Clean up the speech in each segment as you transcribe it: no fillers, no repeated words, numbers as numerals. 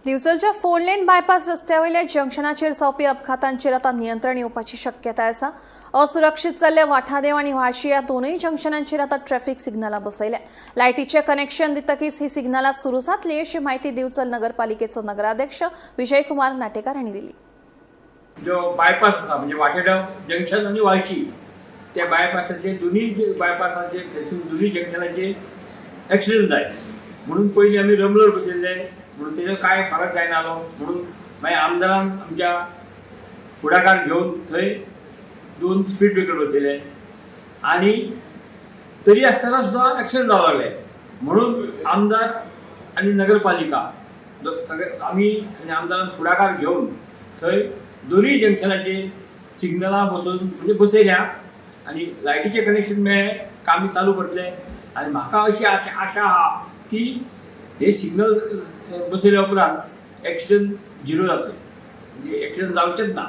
दिवचलच्या 4 लेन bypass रस्त्यावयल्या जंक्शनाचेर जावपी अपघातांचेर आता नियंत्रण येवपाची शक्यताय आसा। असुरक्षीत चल्ले वाठादेव आनी वाळशी ह्या दोनूय जंक्शनांचेर आता ट्रॅफिक सिग्नलां बसयल्या। लायटीचे कनेक्शन दितकीच ही सिग्नलां सुरू जातली अशी माहिती दिवचल नगरपालिकेचो नगराध्यक्ष विजय कुमार नाटेकार हांणी दिली। जो बायपास आसा म्हणजे वाटेगाव जंक्शन आणि वाळशी त्या बायपासाचे दोन्ही जंक्शनाचे ॲक्सिडेंट जाय म्हणून पयलीं आमी रमलर बसयल्ले म्हणून तेजो कांय फरक जायनालो म्हणून मागीर आमदारान आमच्या फुडाकार घेवन थंय 2 स्पीड ब्रेकर बसयले आनी तरी आसतना सुद्दां ॲक्सिडेंट जावंक लागले म्हणून आमदार आनी नगरपालिका सगळे आमी आनी आमदारान फुडाकार घेवन थंय दोन्ही जंक्शनाचे सिग्नलां बसोवन म्हणजे बसयल्या आनी लायटीचे कनेक्शन मेळ्ळे कामी चालू करतले आनी म्हाका अशी आशा आहा की हे सिग्नल बसयल्या उपरांत ॲक्सिडेंट झिरो जातले म्हणजे ॲक्सिडेंट जावचेच ना।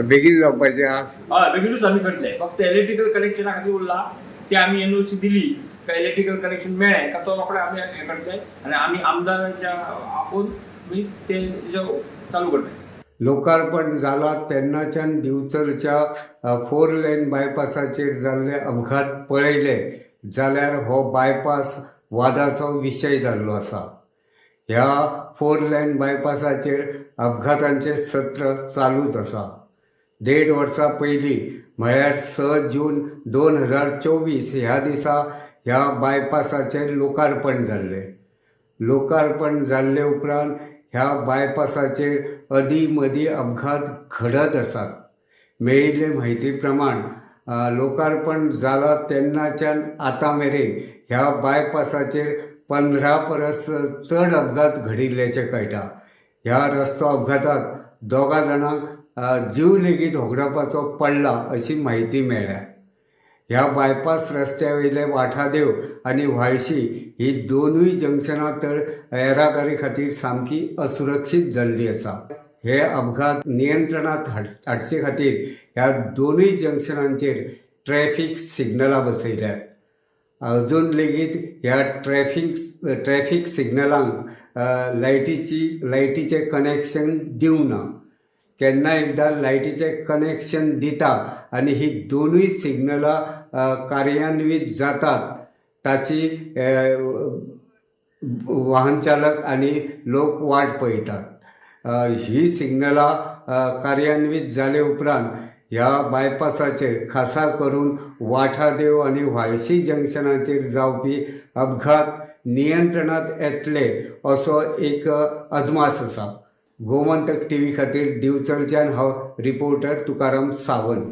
बेगीन जावपाचें हय बेगीनूच आमी करतले फक्त इलेक्ट्रिकल कनेक्शना खातीर उरला ते आमी एनओसी दिली का इलेक्ट्रिकल कनेक्शन मेळ्ळें का तो रोखडे आमी हें करतले आनी आमी आमदाराच्या आपोवन ते चालू करतले। लोकार्पण जाला तेन्नाच्यान दिवचलच्या 4 लेन बायपासाचेर जाल्ले अपघात पळयले जाल्यार हो बायपास वादाचो विशय जाल्लो आसा। ह्या 4 लेन बायपासाचेर अपघातांचें सत्र चालूच आसा। 1.5 वर्सां पयलीं म्हळ्यार 6 जून 2024 ह्या दिसा ह्या बायपासाचें लोकार्पण जाल्लें। लोकार्पण जाल्ले उपरांत ह्या बायपासाचेर अदीं मदीं अपघात घडत आसात। मेळिल्ले म्हायती प्रमाण लोकार्पण जाला तेन्नाच्यान आतां मेरेन ह्या बायपासाचेर 15 परस चड अपघात घडिल्ल्याचें कळटा। ह्या रस्तो अपघाताक 2 जाणांक जीव लेगीत होगडावपाचो पडला अशी म्हायती मेळ्ळ्या। ह्या बायपास रस्त्या वयले वाठादेव आनी व्हाळशी ही दोनूय जंक्शनां तर येरादारी खातीर सामकी असुरक्षीत जाल्ली आसा। हे अपघात नियंत्रणांत हाडचे खातीर ह्या दोनूय जंक्शनांचेर ट्रॅफिक सिग्नलां बसयल्यात। अजून लेगीत ह्या ट्रॅफिक सिग्नलांक लायटीचें कनेक्शन दिवंक ना। केन्ना एकदां लायटीचें कनेक्शन दिता आनी ही दोनूय सिग्नलां कार्यान्वीत जातात ताची वाहन चालक आनी लोक वाट पळयतात। ही सिग्नलां कार्यान्वीत जाले उपरांत ह्या बायपासाचेर खासा करून वाठादेव आनी व्हाळशी जंक्शनाचेर जावपी अपघात नियंत्रणांत येतले असो एक अदमास आसा। गोमंतक टीव्ही खातीर दिवचलच्यान हांव रिपोर्टर तुकाराम सावंत।